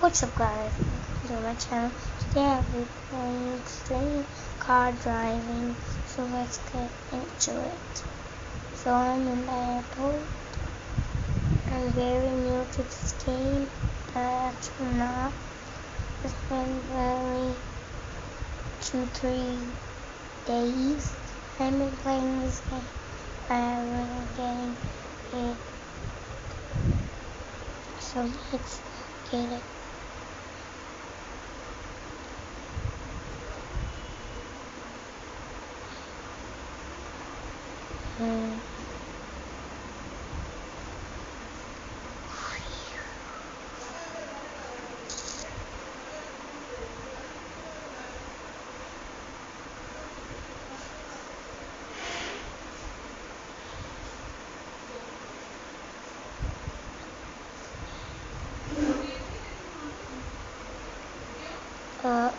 What's up guys, welcome to my channel. Today I'll be playing extreme car driving, so let's get into it. So I'm in the airport. I'm very new to this game, actually not. It's been very 2-3 days I've been playing this game. I haven't been getting it, so let's get it.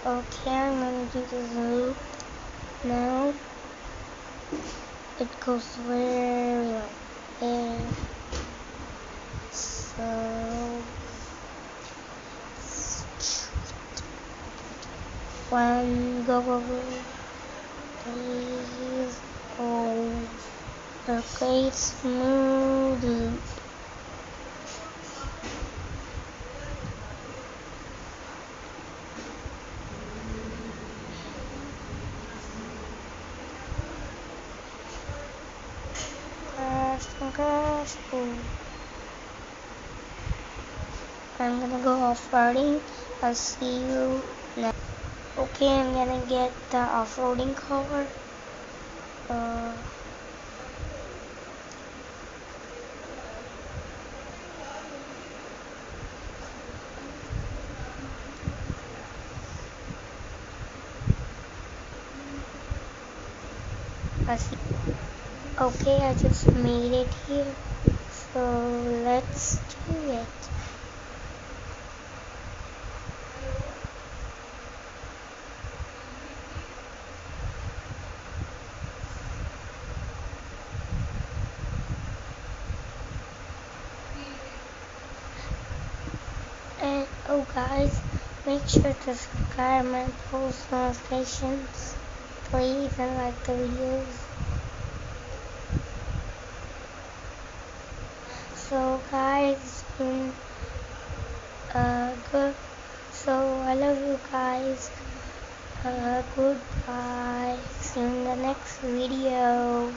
Okay, I'm gonna do this loop now. It goes very like there. So one go, please. Oh, a great smooth loop. Crash. Oh. I'm gonna go off-roading. I'll see you next. Okay, I'm gonna get the off-roading car. Okay, I just made it here. So let's do it. And oh guys, make sure to subscribe and post notifications, please, and like the videos. So guys, it's been good. So I love you guys. Goodbye. See you in the next video.